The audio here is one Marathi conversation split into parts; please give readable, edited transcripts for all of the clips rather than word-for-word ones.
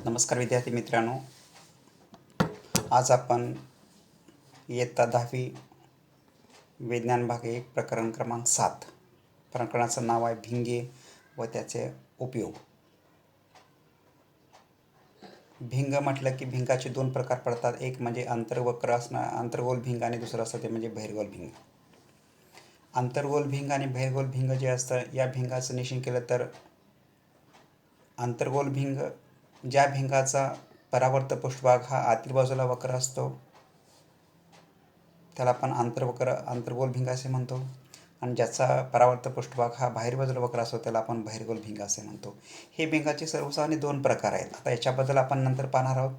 नमस्कार विद्यार्थी मित्रांनो, आज आपण इयत्ता 10वी विज्ञान भाग 1 प्रकरण क्रमांक 7 प्रकरणाचं नाव आहे भिंगे व त्याचे उपयोग. भिंग म्हटलं की भिंगाचे दोन प्रकार पडतात. एक म्हणजे अंतर्वक्र असणं अंतर्गोल भिंग आणि दुसरं असतं ते म्हणजे बहिर्गोल भिंग. अंतर्गोल भिंग आणि बहिर्गोल भिंग जे असतं या भिंगाचं निरीक्षण केलं तर अंतर्गोल भिंग ज्या भिंगाचा परावर्त पृष्ठभाग हा आतील बाजूला वक्र असतो त्याला आपण अंतर्गोल भिंग असे म्हणतो, आणि ज्याचा परावर्त पृष्ठभाग हा बाहेर बाजूला वक्र असतो त्याला आपण बहिर्गोल भिंग असे म्हणतो. हे भिंगाचे सर्वसाधारण दोन प्रकार आहेत. आता याच्याबद्दल आपण नंतर पाहणार आहोत.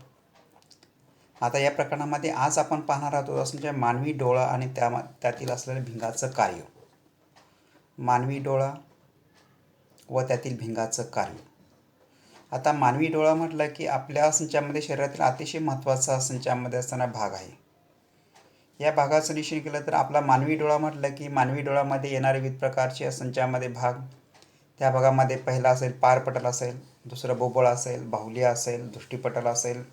आता या प्रकरणामध्ये आज आपण पाहणार आहोत म्हणजे मानवी डोळा आणि त्यातील असलेल्या भिंगाचं कार्य. मानवी डोळा व त्यातील भिंगाचं कार्य. आता मानवी डोळा म्हटलं की आपल्या संचामध्ये शरीरातील अतिशय महत्त्वाचा संचामध्ये असताना भाग आहे. या भागाचं निरीक्षण केलं तर आपला मानवी डोळा म्हटलं की मानवी डोळ्यामध्ये येणारे विविध प्रकारचे संचामध्ये भाग. त्या भागामध्ये पहिला असेल पारपटल असेल, दुसरं बोबळ असेल, बाहुली असेल, दृष्टिपटल असेल,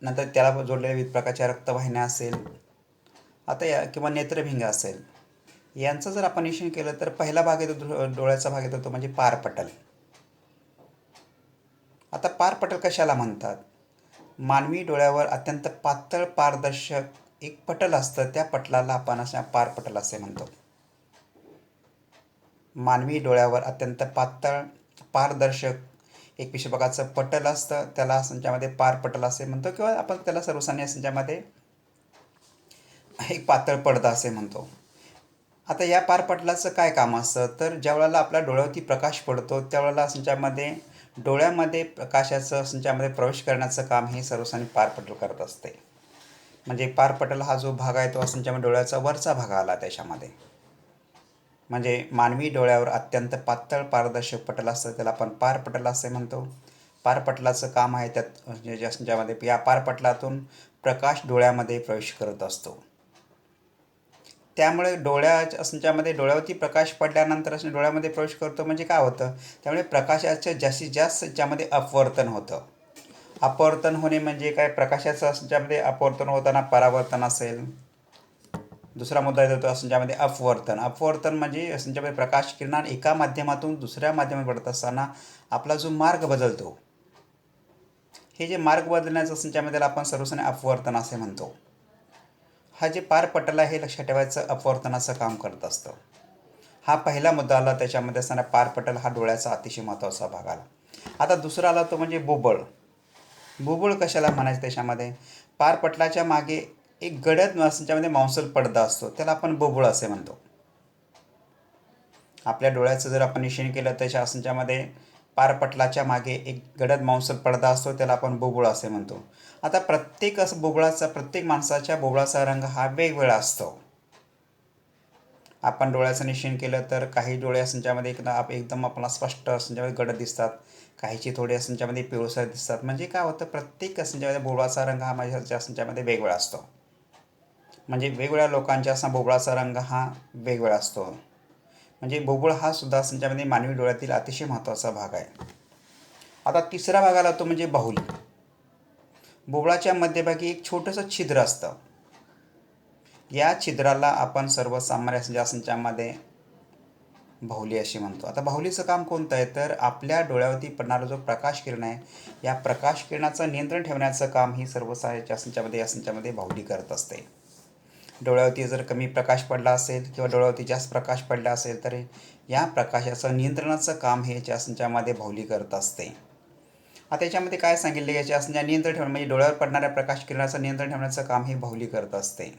नंतर त्याला जोडलेल्या विविध प्रकारच्या रक्तवाहिन्या असेल, आता किंवा नेत्रभिंग असेल. यांचं जर आपण निरीक्षण केलं तर पहिला भाग येतो डोळ्याचा भाग येतो तो म्हणजे पारपटल. आता पारपटल कशाला म्हणतात? मानवी डोळ्यावर अत्यंत पातळ पारदर्शक एक पटल असतं, त्या पटलाला आपण अशा पारपटल असे म्हणतो. मानवी डोळ्यावर अत्यंत पातळ पारदर्शक एक पृष्ठभागाचं पटल असतं, त्याला संचामध्ये पारपटल असे म्हणतो, किंवा आपण त्याला सर्वसामान्य संचामध्ये एक पातळ पडदा असे म्हणतो. आता या पारपटलाचं काय काम असतं तर ज्यावेळेला आपल्या डोळ्यावरती प्रकाश पडतो त्यावेळेला संचामध्ये डोळ्यामध्ये प्रकाशाचं संचामध्ये प्रवेश करण्याचं काम हे सर्वसामान्य पारपटल करत असते. म्हणजे पारपटल हा जो भाग आहे तो संचामध्ये डोळ्याचा वरचा भाग आला त्याच्यामध्ये. म्हणजे मानवी डोळ्यावर अत्यंत पातळ पारदर्शक पटल असतं त्याला आपण पारपटल असे म्हणतो. पारपटलाचं काम आहे त्यात ज्यामध्ये या पारपटलातून प्रकाश डोळ्यामध्ये प्रवेश करत असतो. त्यामुळे संचामध्ये डोळ्यावरती प्रकाश पडल्यानंतर डोळ्यामध्ये प्रवेश करतो म्हणजे काय होतं, त्यामुळे प्रकाशाचं जास्तीत जास्त संचामध्ये अपवर्तन होतं. अपवर्तन होणे म्हणजे काय, प्रकाशाचं संचामध्ये अपवर्तन होताना परावर्तन असेल. दुसरा मुद्दा येतो संचामध्ये अपवर्तन. अपवर्तन म्हणजे संचामध्ये प्रकाश किरण एका माध्यमातून दुसऱ्या माध्यमात पडत असताना आपला जो मार्ग बदलतो, हे जे मार्ग बदलण्याचं संचामध्ये आपण सर्वसाधारण अपवर्तन असे म्हणतो. हा जे पारपटल आहे हे लक्षात ठेवायचं अपवर्तनाचं काम करत असतं. हा पहिला मुद्दा आला त्याच्यामध्ये असताना पारपटल हा डोळ्याचा अतिशय महत्त्वाचा भाग आला. आता दुसरा आला तो म्हणजे बोबळ. बोबळ कशाला म्हणायचं, त्याच्यामध्ये पारपटलाच्या मागे एक गडद संचामध्ये मांसल पडदा असतो त्याला आपण बोबळ असे म्हणतो. आपल्या डोळ्याचं जर आपण निरीक्षण केलं त्याच्या संचामध्ये पारपटलाच्या मागे एक गडद मांसल पडदा असतो त्याला आपण बोबळ असे म्हणतो. आता प्रत्येक प्रत्येक माणसाच्या बोबळाचा रंग हा वेगवेगळा असतो. आपण डोळ्याचं निरीक्षण केलं तर काही डोळे संचामध्ये एकदम आपल्याला स्पष्ट संचामध्ये गडद दिसतात, काहीचे थोडे संचामध्ये पिवळसर दिसतात. म्हणजे काय होतं, प्रत्येक संचामध्ये बोबळाचा रंग हा माझ्या संचामध्ये वेगवेगळा असतो. म्हणजे वेगवेगळ्या लोकांच्या असा बोबळाचा रंग हा वेगवेगळा असतो. म्हणजे बोबळ हा सुद्धा संचामध्ये मानवी डोळ्यातील अतिशय महत्त्वाचा भाग आहे. आता तिसरा भाग आला तो म्हणजे बाहुली. बोबळाच्या मध्यभागी एक छोटंसं छिद्र असतं. या छिद्राला आपण सर्वसामान्य संचामध्ये बाहुली अशी म्हणतो. आता बाहुलीचं काम कोणतं आहे तर आपल्या डोळ्यावरती पडणारा जो प्रकाश किरण आहे या प्रकाश किरणाचं नियंत्रण ठेवण्याचं काम ही सर्वसामान्य संचामध्ये बाहुली करत असते. डोळ्यावरती जर कमी प्रकाश पडला असेल किंवा डोळ्यावरती जास्त प्रकाश पडला असेल तर या प्रकाशाचं नियंत्रणाचं काम हे या संचामध्ये बाहुली करत असते. आता याच्यामध्ये काय सांगितले, याच्या संचा नियंत्रण ठेवणं म्हणजे डोळ्यावर पडणाऱ्या प्रकाश किरणाचं नियंत्रण ठेवण्याचं काम हे बाहुली करत असते.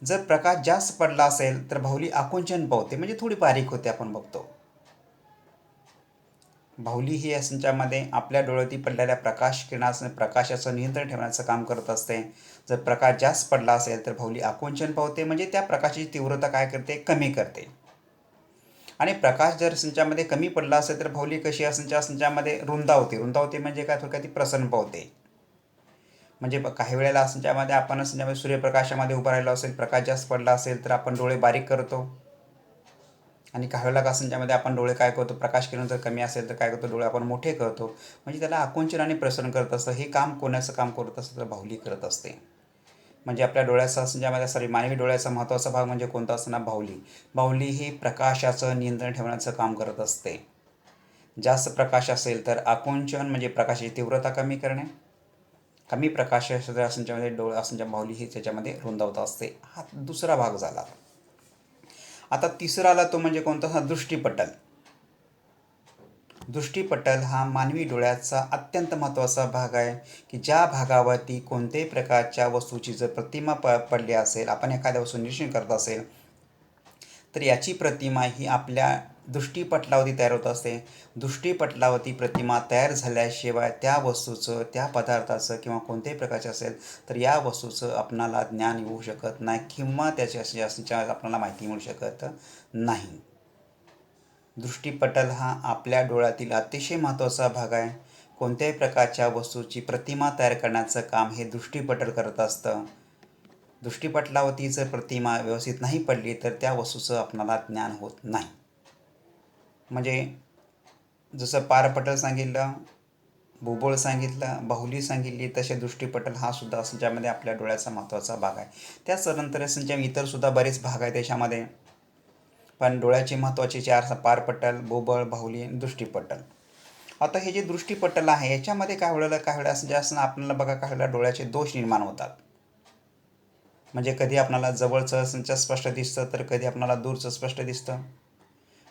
जर प्रकाश जास्त पडला असेल तर बाहुली आकुंचन पावते म्हणजे थोडी बारीक होते. आपण बघतो बाहुली ही या संचामध्ये आपल्या डोळ्यावरती पडलेल्या प्रकाशाचं नियंत्रण ठेवण्याचं काम करत असते. जर प्रकाश जास्त पडला असेल तर बाहुली आकुंचन पावते म्हणजे त्या प्रकाशाची तीव्रता काय करते, कमी करते. आणि प्रकाश जर संचामध्ये कमी पडला असेल तर बाहुली कशी संचामध्ये रुंदावते म्हणजे काय, थोडक्यात ती प्रसन्न पावते. म्हणजे काही वेळेला संचामध्ये आपण सूर्यप्रकाशामध्ये उभं राहिलो असेल, प्रकाश जास्त पडला असेल तर आपण डोळे बारीक करतो. आणि काही वेळेला का त्याच्यामध्ये आपण डोळे काय करतो, प्रकाश किरण जर कमी असेल तर काय करतो, डोळे आपण मोठे करतो. म्हणजे त्याला आकुंचन आणि प्रसरण करत असतं. हे काम कोणाचं काम करत असतं तर बाहुली करत असते. म्हणजे आपल्या डोळ्याचा ज्यामध्ये मानवी डोळ्याचा महत्त्वाचा भाग म्हणजे कोणता असतो ना, बाहुली. बाहुली ही प्रकाशाचं नियंत्रण ठेवण्याचं काम करत असते. जास्त प्रकाश असेल तर आकुंचन म्हणजे प्रकाशाची तीव्रता कमी करणे. कमी प्रकाश त्याच्यामध्ये डोळे असण्याच्या बाहुली ही त्याच्यामध्ये रुंदावत असते. हा दुसरा भाग झाला. आता तिसरा आला तो म्हणजे कोणता, हा दृष्टीपटल. दृष्टीपटल हा मानवी डोळ्याचा अत्यंत महत्त्वाचा भाग आहे, की ज्या भागावरती कोणत्याही प्रकारच्या वस्तूची जर प्रतिमा पडली असेल, आपण एखाद्या वस्तू निरीक्षण करत असेल तर याची प्रतिमा ही आपल्या दृष्टीपटलावरती तयार होत असते. दृष्टीपटलावरती प्रतिमा तयार झाल्याशिवाय त्या वस्तूचं, त्या पदार्थाचं किंवा कोणत्याही प्रकारचे असेल तर या वस्तूचं आपणाला ज्ञान येऊ शकत नाही किंवा त्याच्या आपल्याला माहिती मिळू शकत नाही. दृष्टीपटल हा आपल्या डोळ्यातील अतिशय महत्त्वाचा भाग आहे. कोणत्याही प्रकारच्या वस्तूची प्रतिमा तयार करण्याचं काम हे दृष्टीपटल करत असतं. दृष्टीपटलावरती जर प्रतिमा व्यवस्थित नाही पडली तर त्या वस्तूचं आपणाला ज्ञान होत नाही. म्हणजे जसं पारपटल सांगितलं, भूगोल सांगितलं, बाहुली सांगितली, तसे दृष्टीपटल हा सुद्धा ज्यामध्ये आपल्या डोळ्याचा महत्त्वाचा भाग आहे. त्याचनंतर इतरसुद्धा बरेच भाग आहेत त्याच्यामध्ये, पण डोळ्याचे महत्त्वाचे चार: पारपटल, भूगोल, बाहुली आणि दृष्टीपटल. आता हे जे दृष्टीपटल आहे याच्यामध्ये काय वेळेला जास्त आपल्याला बघा काही वेळेला डोळ्याचे दोष निर्माण होतात. म्हणजे कधी आपल्याला जवळचं स्पष्ट दिसतं तर कधी आपल्याला दूरचं स्पष्ट दिसतं.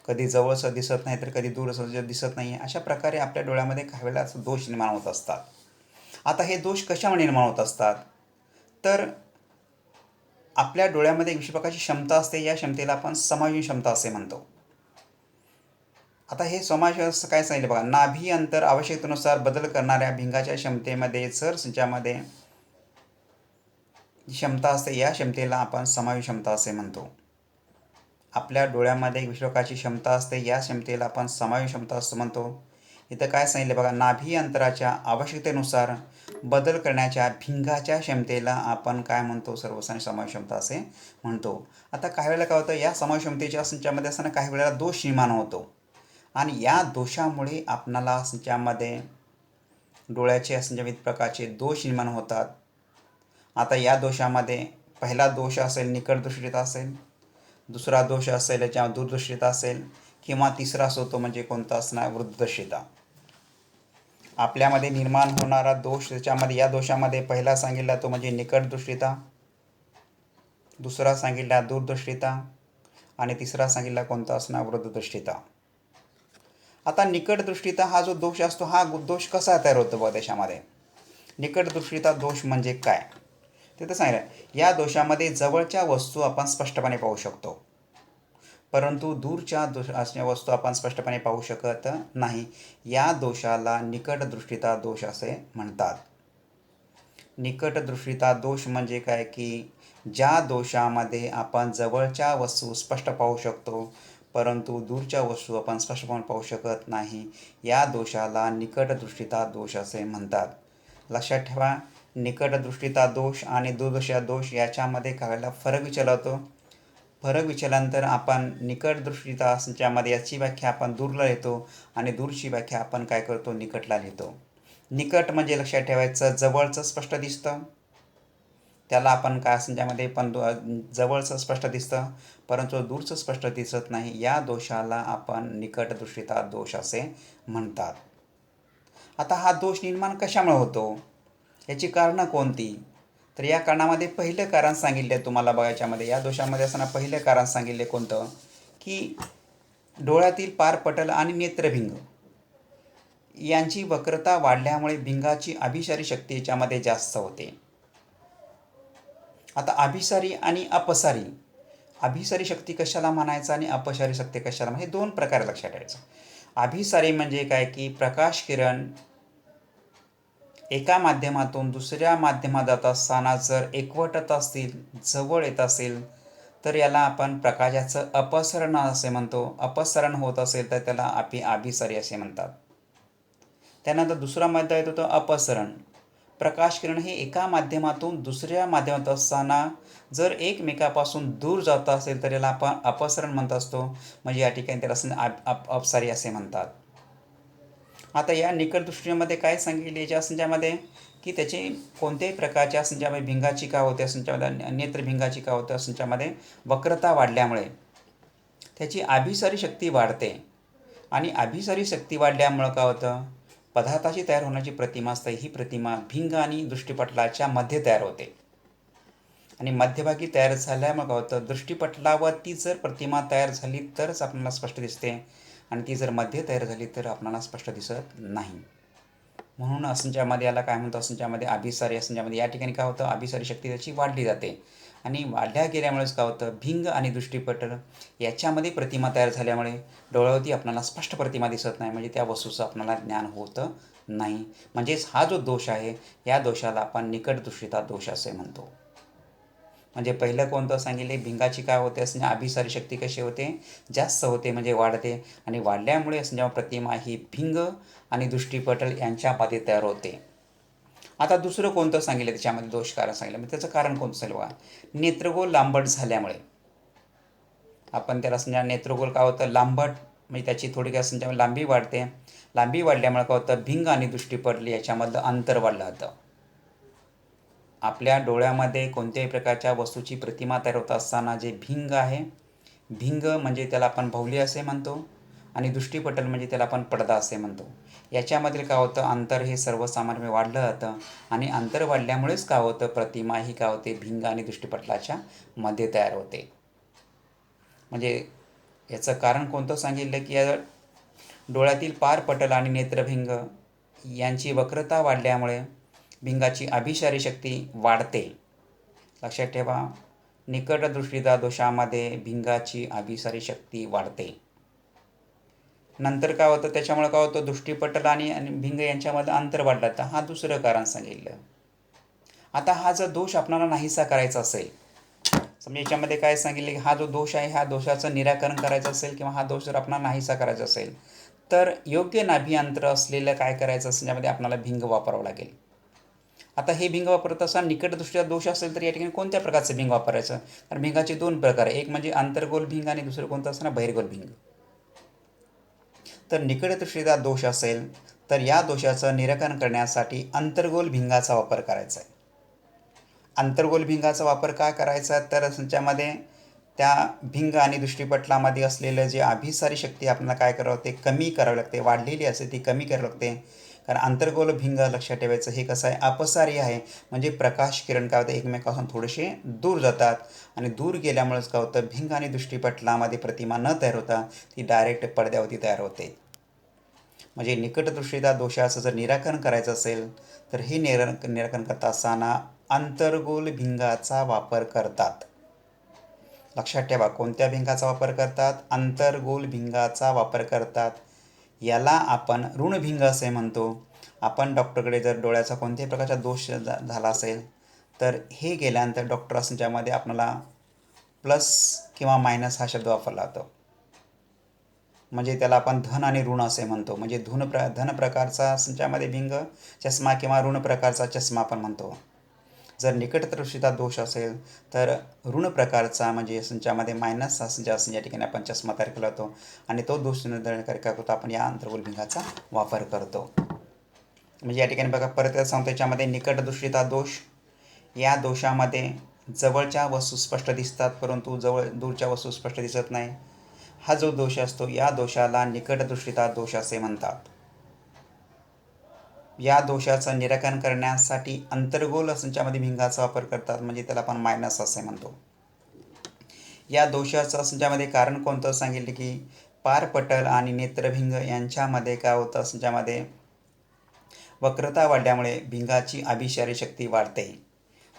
कधी जवळचं दिसत नाही तर कधी दूरचं दिसत नाही. अशा प्रकारे आपल्या डोळ्यामध्ये काही वेळेला दोष निर्माण होत असतात. आता हे दोष कशामुळे निर्माण होत असतात तर आपल्या डोळ्यामध्ये एक विशिष्ट प्रकारची क्षमता असते. या क्षमतेला आपण समायोजन क्षमता असे म्हणतो. आता हे समायोजन काय सांगितलं बघा, नाभी अंतर आवश्यकतेनुसार बदल करणाऱ्या भिंगाच्या क्षमतेमध्ये जर ज्यामध्ये क्षमता असते या क्षमतेला आपण समायोजन क्षमता असे म्हणतो. आपल्या डोळ्यामध्ये एक विशिष्ट प्रकारची क्षमता असते, या क्षमतेला आपण समायोजन क्षमता असं म्हणतो. इथं काय सांगितलं बघा, नाभी अंतराच्या आवश्यकतेनुसार बदल करण्याच्या भिंगाच्या क्षमतेला आपण काय म्हणतो, सर्वसाधारण समायोजन क्षमता असे म्हणतो. आता काही वेळेला काय होतं, या समायोजन क्षमतेच्या संचामध्ये असताना काही वेळेला दोष निर्माण होतो आणि या दोषामुळे आपणाला संचामध्ये डोळ्याचे विविध प्रकारचे दोष निर्माण होतात. आता या दोषामध्ये पहिला दोष असेल निकट दृष्टीचा असेल, दुसरा दोष असेल याच्या दूरदृष्टीचा असेल किंवा तिसरा असतो तो म्हणजे कोणता असणार, वृद्धदृष्टीचा. आपल्यामध्ये निर्माण होणारा दोष त्याच्यामध्ये या दोषामध्ये पहिला सांगितला तो म्हणजे निकट दृष्टीचा, दुसरा सांगितला दूरदृष्टीचा आणि तिसरा सांगितला कोणता असणार, वृद्धदृष्टीचा. आता निकट दृष्टीचा हा जो दोष असतो हा दोष कसा तयार होतो बघा त्याच्यामध्ये. निकट दृष्टीचा दोष म्हणजे काय ते तर सांगितलं. या दोषामध्ये जवळच्या वस्तू आपण स्पष्टपणे पाहू शकतो, परंतु दूरच्या असणाऱ्या वस्तू आपण स्पष्टपणे पाहू शकत नाही. या दोषाला निकट दृष्टीचा दोष असे म्हणतात. निकट दृष्टीचा दोष म्हणजे काय की ज्या दोषामध्ये आपण जवळच्या वस्तू स्पष्ट पाहू शकतो परंतु दूरच्या वस्तू आपण स्पष्टपणे पाहू शकत नाही, या दोषाला निकट दृष्टीचा दोष असे म्हणतात. लक्षात ठेवा, निकट दृष्टीचा दोष आणि दूरदृष्टीचा दोष याच्यामध्ये काही वेळेला फरक विचारला होतो. फरक विचारल्यानंतर आपण निकट दृष्टीचा ज्यामध्ये याची व्याख्या आपण दूरला लिहितो आणि दूरची व्याख्या आपण काय करतो, निकटला लिहितो. निकट म्हणजे लक्षात ठेवायचं जवळचं स्पष्ट दिसतं, त्याला आपण काय ज्यामध्ये पण जवळचं स्पष्ट दिसतं परंतु दूरचं स्पष्ट दिसत नाही, या दोषाला आपण निकट दृष्टीचा दोष असे म्हणतात. आता हा दोष निर्माण कशामुळे होतो, याची कारणं कोणती तर या कारणामध्ये पहिलं कारण सांगितले तुम्हाला बघायच्यामध्ये, या दोषामध्ये असताना पहिलं कारण सांगितले कोणतं की डोळ्यातील पारपटल आणि नेत्रभिंग यांची वक्रता वाढल्यामुळे भिंगाची अभिसारी शक्ती याच्यामध्ये जास्त होते. आता अभिसारी आणि अपसारी, अभिसारी शक्ती कशाला म्हणायचं आणि अपसारी शक्ती कशाला हे दोन प्रकार लक्षात ठेवायचं. अभिसारी म्हणजे काय की प्रकाश किरण एका माध्यमातून दुसऱ्या माध्यमात जात असताना जर एकवटत असतील, जवळ येत असेल तर याला आपण प्रकाशाचं अपसरण असे म्हणतो. अपसरण होत असेल तर त्याला अभिसारी असे म्हणतात. त्यानंतर दुसरा मुद्दा येतो तो अपसरण. प्रकाश किरण हे एका माध्यमातून दुसऱ्या माध्यमात असताना जर एकमेकापासून दूर जात असेल तर याला आपण अपसरण म्हणत असतो, म्हणजे या ठिकाणी त्याला अपसारी असे म्हणतात. आता या निकट दृष्टीमध्ये काय सांगितले याच्या संचामध्ये की त्याची कोणत्याही प्रकारच्या संचामध्ये भिंगाची काय होते, संचामध्ये नेत्रभिंगाची काय होतं, संचामध्ये वक्रता वाढल्यामुळे त्याची अभिसारी शक्ती वाढते. आणि अभिसारी शक्ती वाढल्यामुळं काय होतं, पदार्थाची तयार होण्याची प्रतिमा असते, ही प्रतिमा भिंग आणि दृष्टिपटलाच्या मध्ये तयार होते. आणि मध्यभागी तयार झाल्यामुळे काय होतं, दृष्टिपटलावर ती जर प्रतिमा तयार झाली तरच आपल्याला स्पष्ट दिसते, आणि ती जर मध्ये तयार झाली तर आपल्याला स्पष्ट दिसत नाही. म्हणून असंख्यामध्ये याला काय म्हणतो, असंख्यामध्ये अभिसारी, असंख्यामध्ये या ठिकाणी काय होतं, अभिसारी शक्ती त्याची वाढली जाते. आणि वाढल्या गेल्यामुळेच काय होतं, भिंग आणि दृष्टिपटल याच्यामध्ये प्रतिमा तयार झाल्यामुळे डोळ्यावरती आपल्याला स्पष्ट प्रतिमा दिसत नाही, म्हणजे त्या वस्तूचं आपल्याला ज्ञान होतं नाही. म्हणजेच हा जो दोष आहे, या दोषाला आपण निकटदृष्टिता दोष असे म्हणतो. म्हणजे पहिलं कोणतं सांगितले, भिंगाची काय होते असं अभिसारी शक्ती कशी होते, जास्त होते, म्हणजे वाढते. आणि वाढल्यामुळे असं जेव्हा प्रतिमा ही भिंग आणि दृष्टिपटल यांच्यामध्ये तयार होते. आता दुसरं कोणतं सांगितलं त्याच्यामध्ये दोष कारण सांगितलं, मग त्याचं कारण कोणतं असेल बघा. नेत्रगोल लांबट झाल्यामुळे आपण त्याला समजा नेत्रगोल काय होतं, लांबट, म्हणजे त्याची थोडी काय समजा लांबी वाढते. लांबी वाढल्यामुळे काय होतं, भिंग आणि दृष्टिपटल याच्यामधलं अंतर वाढलं जातं. आपल्या डोळ्यामध्ये कोणत्याही प्रकारच्या वस्तूची प्रतिमा तयार होत असताना जे भिंग आहे, भिंग म्हणजे त्याला आपण बाहुली असे म्हणतो, आणि दृष्टिपटल म्हणजे त्याला आपण पडदा असे म्हणतो. याच्यामधील काय होतं, अंतर हे सर्वसामान्यपणे वाढलं जातं. आणि अंतर वाढल्यामुळेच काय होतं, प्रतिमा ही काय होते, भिंग आणि दृष्टिपटलाच्या मध्ये तयार होते. म्हणजे याचं कारण कोणतं सांगितलं की या डोळ्यातील पारपटल आणि नेत्रभिंग यांची वक्रता वाढल्यामुळे भिंगाची अभिसारी शक्ती वाढते. लक्षात ठेवा, निकटदृष्टिता दोषामध्ये भिंगाची अभिसारी शक्ती वाढते. नंतर काय होतं, त्याच्यामुळे काय होतं, दृष्टिपटल आणि भिंग यांच्यामध्ये अंतर वाढलं, तर हा दुसरं कारण सांगितलं. आता हा जर दोष आपल्याला नाहीसा करायचा असेल, समजा याच्यामध्ये काय सांगितले की हा जो दोष आहे, ह्या दोषाचं निराकरण करायचं असेल किंवा हा दोष जर आपल्याला नाहीसा करायचा असेल, तर योग्य नाभी अंतर असलेलं काय करायचं असेल, त्यामध्ये आपल्याला भिंग वापरावं लागेल. आता हे भिंग वापरत असताना निकटदृष्ट्या दोष असेल तर या ठिकाणी कोणत्या प्रकारचं भिंग वापरायचं, कारण भिंगाचे दोन प्रकार आहे, एक म्हणजे आंतरगोल भिंग आणि दुसरं कोणतं असतं ना, बहिर्गोल भिंग. तर निकटदृष्टीचा दोष असेल तर या दोषाचं निराकरण करण्यासाठी अंतर्गोल भिंगाचा वापर करायचा आहे. अंतर्गोल भिंगाचा वापर का करायचा, तर त्याच्यामध्ये त्या भिंग आणि दृष्टिपटलामध्ये असलेलं जे अभिसारी शक्ती आपल्याला काय करावं, ते कमी करावं लागते, वाढलेली असते ती कमी करावी लागते. कारण अंतर्गोल भिंग लक्षात ठेवायचं, हे कसं आहे, अपसारी आहे, म्हणजे प्रकाश किरण काय होतं, एकमेकापासून थोडेसे दूर जातात. आणि दूर गेल्यामुळेच काय होतं, भिंग आणि दृष्टिपटलामध्ये प्रतिमा न तयार होता ती डायरेक्ट पडद्यावरती तयार होते. म्हणजे निकटदृष्टीता दोषाचं जर निराकरण करायचं असेल तर हे निराकरण करत असताना अंतर्गोल भिंगाचा वापर करतात. लक्षात ठेवा, कोणत्या भिंगाचा वापर करतात, अंतर्गोल भिंगाचा वापर करतात. याला आपण ऋणभिंग असे म्हणतो. आपण डॉक्टरकडे जर डोळ्याचा कोणत्याही प्रकारचा दोष झाला असेल तर हे गेल्यानंतर डॉक्टर असं आपल्याला प्लस किंवा मायनस हा शब्द वापरला जातो. म्हणजे त्याला आपण धन आणि ऋण असे म्हणतो. म्हणजे धन प्रकारचा संचामध्ये भिंग चष्मा किंवा ऋण प्रकारचा चष्मा आपण म्हणतो. जर निकटदृष्टीचा दोष असेल तर ऋण प्रकारचा म्हणजे संचामध्ये मायनस हा संचा या ठिकाणी आपण चष्मा तयार केला होतो, आणि तो दोष निर्धारण करता आपण या अंतर्गोल भिंगाचा वापर करतो. म्हणजे या ठिकाणी बघा, परत सांगतो, याच्यामध्ये निकटदृष्टीचा दोष, या दोषामध्ये जवळच्या वस्तू स्पष्ट दिसतात परंतु दूरच्या वस्तू स्पष्ट दिसत नाही. हा जो दोष असतो या दोषाला निकटदृष्टीता दोष असे म्हणतात. या दोषाचं निराकरण करण्यासाठी अंतर्गोल संचामध्ये भिंगाचा वापर करतात, म्हणजे त्याला आपण मायनस असे म्हणतो. या दोषाचं संचामध्ये कारण कोणतं सांगितले की पारपटल आणि नेत्रभिंग यांच्यामध्ये काय होतं, संचामध्ये वक्रता वाढल्यामुळे भिंगाची अभिसारी शक्ती वाढते.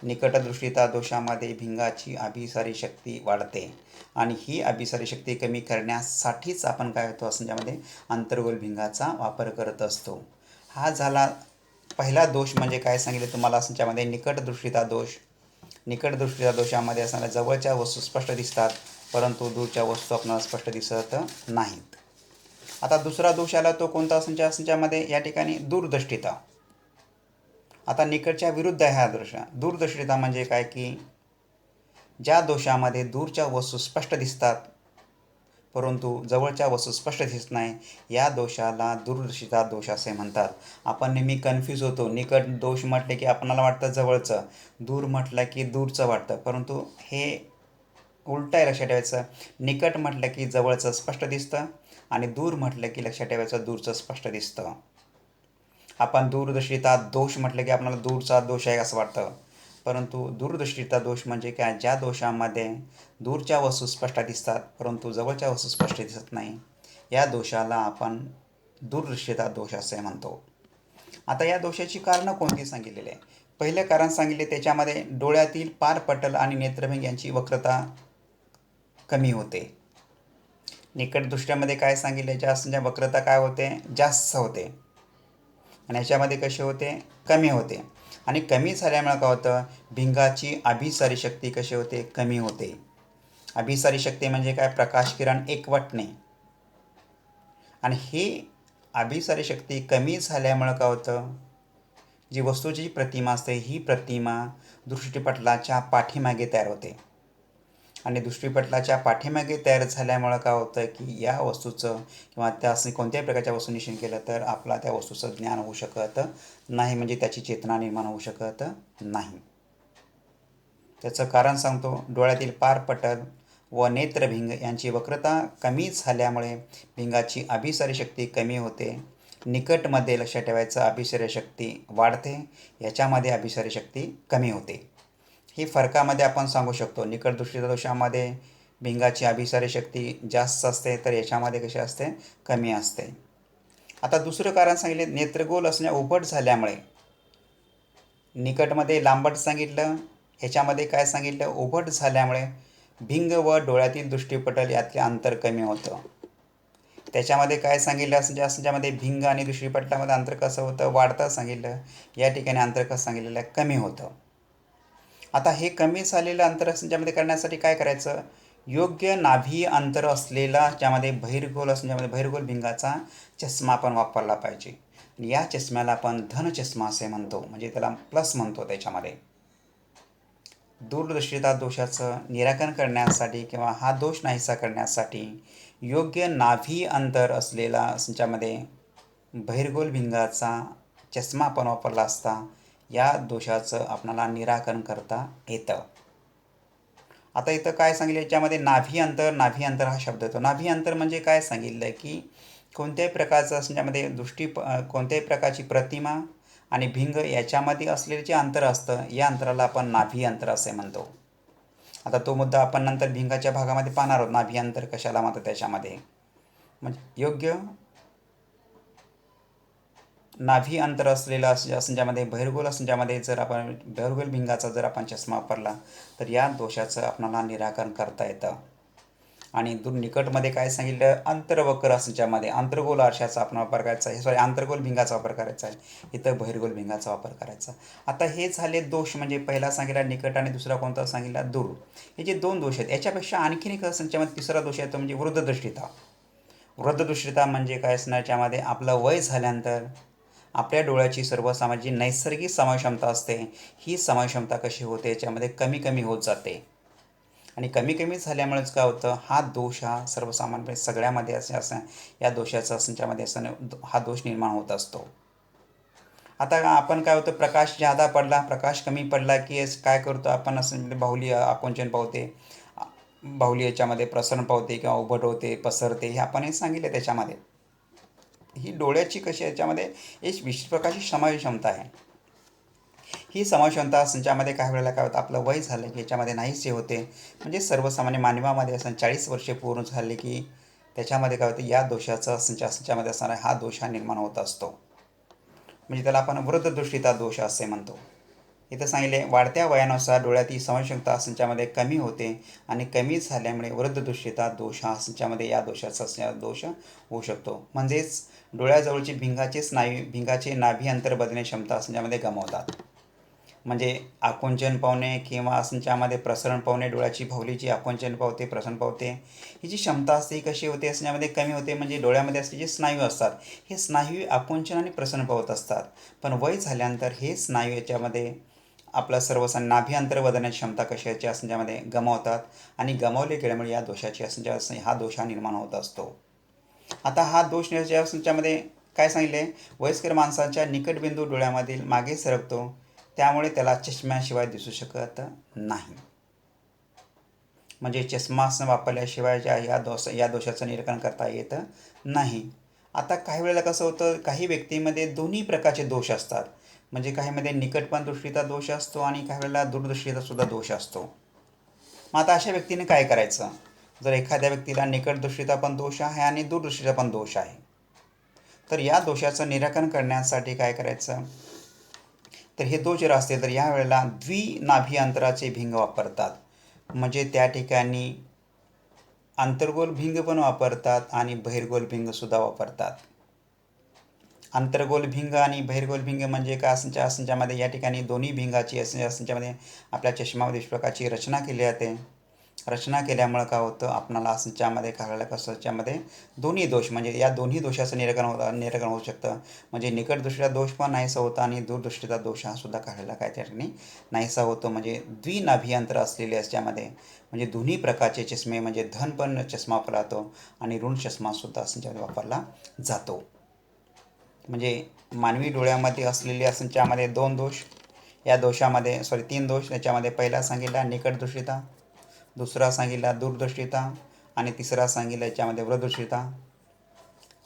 निकटदृष्टीता दोषामध्ये भिंगाची अभिसारी शक्ती वाढते, आणि ही अभिसारी शक्ती कमी करण्यासाठीच आपण काय होतो, संचामध्ये अंतर्गोल भिंगाचा वापर करत असतो. हा झाला पहिला दोष. म्हणजे काय सांगितले तुम्हाला, संचामध्ये निकटदृष्टीता दोष. निकटदृष्टीच्या दोषामध्ये असणाऱ्या जवळच्या वस्तू स्पष्ट दिसतात परंतु दूरच्या वस्तू आपल्याला स्पष्ट दिसत नाहीत. आता दुसरा दोष आला, तो कोणता, संचामध्ये या ठिकाणी दूरदृष्टीता. आता निकटच्या विरुद्ध आहे हा दोष. दूरदृष्टीता म्हणजे काय की ज्या दोषामध्ये दूरच्या वस्तू स्पष्ट दिसतात परंतु जवळच्या वस्तू स्पष्ट दिसत नाही, या दोषाला दूरदर्शिता दोष असे म्हणतात. आपण नेहमी कन्फ्यूज होतो. निकट दोष म्हटले की आपणाला वाटतं जवळचं, दूर म्हटलं की दूरचं वाटतं, परंतु हे उलटं आहे, लक्षात ठेवायचं. निकट म्हटलं की जवळचं स्पष्ट दिसतं आणि दूर म्हटलं की लक्षात ठेवायचं दूरचं स्पष्ट दिसतं. आपण दूरदर्शिता दोष म्हटलं की आपल्याला दूरचा दोष आहे असं वाटतं, परंतु दूरदृष्टीचा दोष म्हणजे काय, ज्या दोषामध्ये दूरच्या वस्तू स्पष्ट दिसतात परंतु जवळच्या वस्तू स्पष्ट दिसत नाही, या दोषाला आपण दूरदृष्टीचा दोष असे म्हणतो. आता या दोषाची कारणं कोणती सांगितलेली आहे. पहिलं कारण सांगितले त्याच्यामध्ये डोळ्यातील पारपटल आणि नेत्रभिंग यांची वक्रता कमी होते. निकट दृष्ट्यामध्ये काय सांगितले, जास्त वक्रता काय होते, जास्त होते आणि याच्यामध्ये कसे होते, कमी होते. आणि कमी झाल्यामुळे काय होतं, भिंगाची अभिसारी शक्ती कशी होते, कमी होते. अभिसारी शक्ती म्हणजे काय, प्रकाश किरण एकवटणे. आणि ही अभिसारी शक्ती कमी झाल्यामुळे काय होतं, जी वस्तूची प्रतिमा असते ही प्रतिमा दृष्टिपटलाच्या पाठीमागे तयार होते आणि दृष्टिपटलाच्या पाठीमागे तयार झाल्यामुळं काय होतं की या वस्तूचं किंवा त्या कोणत्याही प्रकारच्या वस्तू निरीक्षण केलं तर आपला त्या वस्तूचं ज्ञान होऊ शकत नाही, म्हणजे त्याची चेतना निर्माण होऊ शकत नाही. त्याचं कारण सांगतो, डोळ्यातील पारपटल व नेत्रभिंग यांची वक्रता कमी झाल्यामुळे भिंगाची अभिसारी शक्ती कमी होते. निकटमध्ये लक्षात ठेवायचं अभिसारी शक्ती वाढते, याच्यामध्ये अभिसारी शक्ती कमी होते. ही फरकामध्ये आपण सांगू शकतो. निकट दृष्टीच्या दोषामध्ये भिंगाची अभिसारी शक्ती जास्त असते तर याच्यामध्ये कशी असते, कमी असते. आता दुसरं कारण सांगितले, नेत्रगोल असण्या उभट झाल्यामुळे. निकटमध्ये लांबट सांगितलं, ह्याच्यामध्ये काय सांगितलं, उभट झाल्यामुळे भिंग व डोळ्यातील दृष्टिपटल यातले अंतर कमी होतं. त्याच्यामध्ये काय सांगितलं असं ज्यामध्ये भिंग आणि दृष्टिपटलामध्ये अंतर कसं होतं, वाढतं सांगितलं. या ठिकाणी अंतर कसं सांगितलेलं आहे, कमी होतं. आता हे कमी झालेलं अंतर ज्यामध्ये करण्यासाठी काय करायचं, योग्य नाभी अंतर असलेला ज्यामध्ये बहिर्गोल ज्यामध्ये बहिर्गोल भिंगाचा चष्मा आपण वापरला पाहिजे. या चष्म्याला आपण धन चष्मा असे म्हणतो, म्हणजे त्याला प्लस म्हणतो. त्याच्यामध्ये दूरदृष्टिता दोषाचं निराकरण करण्यासाठी किंवा हा दोष नाहीसा करण्यासाठी योग्य नाभी अंतर असलेला ज्यामध्ये बहिर्गोल भिंगाचा चष्मा आपण वापरला असता या दोषाचं आपणाला निराकरण करता येतं. आता इथं काय सांगितलं, याच्यामध्ये नाभी अंतर हा शब्द येतो. नाभी अंतर म्हणजे काय सांगितलं आहे की कोणत्याही प्रकारचं ज्यामध्ये कोणत्याही प्रकारची प्रतिमा आणि भिंग याच्यामध्ये असलेले जे अंतर असतं या अंतराला आपण नाभी अंतर असे म्हणतो. आता तो मुद्दा आपण नंतर भिंगाच्या भागामध्ये पाहणार आहोत, नाभी अंतर कशाला म्हणतात त्याच्यामध्ये. म्हणजे योग्य नाभी अंतर असलेलं असं ज्यामध्ये बहिर्गोल ज्यामध्ये जर आपण बहिर्गोल भिंगाचा जर आपण चष्मा वापरला तर या दोषाचं आपणाला निराकरण करता येतं. आणि निकटमध्ये काय सांगितलं, अंतर्वक्र ज्यामध्ये आंतरगोल आरशाचा आपण वापर करायचा आहे, आंतरगोल भिंगाचा वापर करायचा आहे, इथं बहिर्गोल भिंगाचा वापर करायचा. आता हे झाले दोष, म्हणजे पहिला सांगितला निकट आणि दुसरा कोणता सांगितला, दूर. हे जे दोन दोष आहेत, याच्यापेक्षा आणखीन एक ज्यामध्ये तिसरा दोष येतो म्हणजे वृद्धदृष्टिता. वृद्धदृष्टिता म्हणजे काय असणार, याच्यामध्ये आपलं वय झाल्यानंतर आपल्या डोळ्याची सर्वसामान्य जी नैसर्गिक समयक्षमता असते ही समयक्षमता कशी होते, याच्यामध्ये कमी कमी होत जाते. आणि कमी कमी झाल्यामुळेच काय होतं, हा दोष हा सर्वसामान्यपणे सगळ्यामध्ये असं या दोषाचा ज्यामध्ये असं हा दोष निर्माण होत असतो. आता आपण काय होतं, प्रकाश जादा पडला, प्रकाश कमी पडला की काय करतो आपण, असं बाहुली आकुंचन पावते, बाहुली याच्यामध्ये प्रसरण पावते किंवा उभट होते, पसरते, हे आपण हे सांगितले. त्याच्यामध्ये ही डोळ्याची कशी याच्यामध्ये एक विशिष्ट प्रकारची क्षमता आहे. ही क्षमता ज्यामध्ये काही वेळेला काय होतं, आपलं वय झालं की याच्यामध्ये नाहीसे होते. म्हणजे सर्वसामान्य मानवामध्ये 40 वर्षे पूर्ण झाले की त्याच्यामध्ये काय होतं, या दोषाचा ज्यामध्ये असणारा हा दोष हा निर्माण होत असतो. म्हणजे त्याला आपण वृद्धदृष्टीचा दोष असे म्हणतो. इथं सांगितले, वाढत्या वयानुसार डोळ्यातील समयक्षमता ज्यामध्ये कमी होते आणि कमी झाल्यामुळे वृद्धदृष्टीचा दोष हा ज्यामध्ये या दोषाचा दोष होऊ शकतो. म्हणजेच डोळ्याजवळची भिंगाचे नाभी अंतर बदलण्याची क्षमता ज्यामध्ये गमावतात. म्हणजे आकुंचन पावणे किंवा ज्यामध्ये प्रसरण पावणे, डोळ्याची बाहुली जी आकुंचन पावते, प्रसरण पावते, ही जी क्षमता असते ही कशी होते, असण्यामध्ये कमी होते. म्हणजे डोळ्यामध्ये असलेले जे स्नायू असतात हे स्नायू आकुंचन आणि प्रसरण पावत असतात, पण वय झाल्यानंतर हे स्नायू याच्यामध्ये आपलं नाभी अंतर बदलण्याची क्षमता कशाची असण्यामध्ये गमावतात आणि गमावले गेल्यामुळे या दोषाची हा दोष हा निर्माण होत असतो. आता हा दोष त्याच्यामध्ये काय सांगितले, वयस्कर माणसाच्या निकटबिंदू डोळ्यामधील मागे सरकतो, त्यामुळे त्याला चष्म्याशिवाय दिसू शकत नाही. म्हणजे चष्मा वापरल्याशिवाय या दोषाचं निराकरण करता येत नाही. आता काही वेळेला कसं होतं, काही व्यक्तीमध्ये दोन्ही प्रकारचे दोष असतात. म्हणजे काहीमध्ये निकटपण दृष्टीचा दोष असतो आणि काही वेळेला दूरदृष्टीचा सुद्धा दोष असतो. मग आता अशा व्यक्तीने काय करायचं? जर एखाद्या व्यक्तीला निकट दृष्टीचा पण दोष आहे आणि दूरदृष्टीचा पण दोष आहे, तर या दोषाचं निराकरण करण्यासाठी काय करायचं, तर हे दोष जर असते तर या वेळेला द्विनाभी अंतराचे भिंग वापरतात. म्हणजे त्या ठिकाणी अंतर्गोल भिंग पण वापरतात आणि बहिर्गोल भिंगसुद्धा वापरतात. अंतर्गोल भिंग आणि बहिर्गोल भिंग म्हणजे काय असंच्यामध्ये या ठिकाणी दोन्ही भिंगाची असंच्यामध्ये आपल्या चष्मामध्ये प्रकारची रचना केली जाते. रचना केल्यामुळं काय होतं, आपणाला असंच्यामध्ये काय कसं त्यामध्ये दोन्ही दोष म्हणजे या दोन्ही दोषाचं निराकरण होऊ शकतं. म्हणजे निकट दृष्टीचा दोष पण नाहीसा होता आणि दूरदृष्टीचा दोष हा सुद्धा काढायला काय त्या ठिकाणी नाहीसा होतो. म्हणजे द्विनाभी अंतर असलेले असल्यामध्ये म्हणजे दोन्ही प्रकारचे चष्मे म्हणजे धन पण चष्मा वापरला जातो आणि ऋण चष्मासुद्धा असंच्यामध्ये वापरला जातो. म्हणजे मानवी डोळ्यामध्ये असलेले असंच्यामध्ये दोन दोष, या दोषामध्ये तीन दोष. त्याच्यामध्ये पहिला सांगितला निकट दृष्टीचा, दुसरा सांगितला दूरदृष्टीचा आणि तिसरा सांगितला याच्यामध्ये वृद्धदृष्टीचा.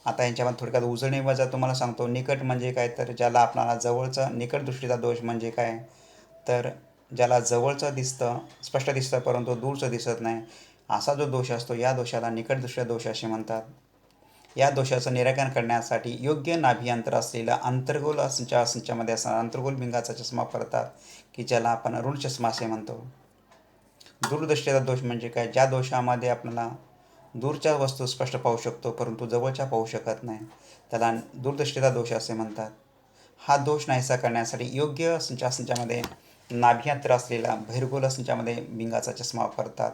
आता यांच्यामध्ये थोडक्यात उजळणीवजा तुम्हाला सांगतो. निकट म्हणजे काय, तर ज्याला आपल्याला जवळचं, निकट दृष्टीचा दोष म्हणजे काय, तर ज्याला जवळचं दिसतं, स्पष्ट दिसतं परंतु दूरचं दिसत नाही, असा जो दोष असतो या दोषाला निकट दृष्टीचा दोष असे म्हणतात. या दोषाचं निराकरण करण्यासाठी योग्य नाभी अंतर असलेला अंतर्गोल संचामध्ये असणारा अंतर्गोल भिंगाचा चष्मा वापरतात, की ज्याला आपण ऋण चष्मा असे म्हणतो. दूरदृष्टीचा दोष म्हणजे काय, ज्या दोषामध्ये आपल्याला दूरच्या वस्तू स्पष्ट पाहू शकतो परंतु जवळच्या पाहू शकत नाही, त्याला दूरदृष्टीचा दोष असे म्हणतात. हा दोष नाहीसा करण्यासाठी योग्य संचामध्ये नाभी अंतर असलेला बहिर्गोल संचामध्ये भिंगाचा चष्मा वापरतात.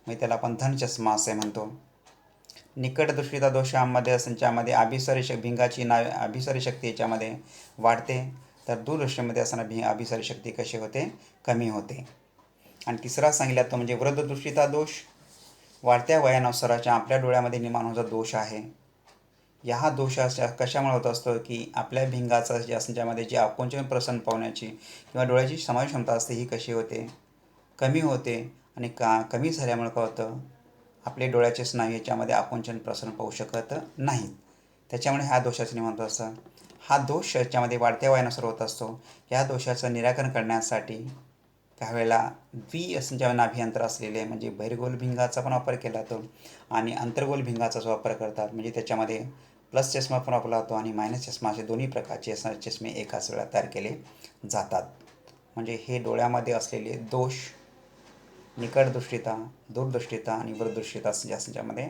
मग त्याला आपण धन चष्मा असे म्हणतो. निकट दृष्टीचा दोषामध्ये संचामध्ये भिंगाची अभिसारी शक्ती याच्यामध्ये वाढते, तर दूरदृष्टीमध्ये असणारी अभिसारी शक्ती कशी होते, कमी होते. आणि तिसरा सांगितला तो म्हणजे वृद्धदृष्टीचा दोष, वाढत्या वयानुसाराच्या आपल्या डोळ्यामध्ये निर्माण होणारा दोष आहे. या दोषाच्या कशामुळे होत असतो, की आपल्या भिंगाचा ज्यामध्ये जे आकुंचन प्रसन्न पावण्याची किंवा डोळ्याची समावेश क्षमता असते ही कशी होते, कमी होते. आणि कमी झाल्यामुळे काय होतं, आपले डोळ्याचे स्नायू याच्यामध्ये आकुंचन प्रसरण पाहू शकत नाहीत. त्याच्यामुळे ह्या दोषाचं निर्माण होत असतं. हा दोष याच्यामध्ये वाढत्या वयानुसार होत असतो. या दोषाचं निराकरण करण्यासाठी काही वेळेला नाभी अंतर असलेले म्हणजे बहिर्गोल भिंगाचा पण वापर केला जातो आणि अंतर्गोल भिंगाचाच वापर करतात. म्हणजे त्याच्यामध्ये प्लस चष्मा पण वापरला जातो आणि मायनस चष्मा असे दोन्ही प्रकारचे असणारे चष्मे एकाच वेळा तयार केले जातात. म्हणजे हे डोळ्यामध्ये असलेले दोष निकट दृष्टीता, दूरदृष्टीता आणि वृद्धदृष्टीता ज्यामध्ये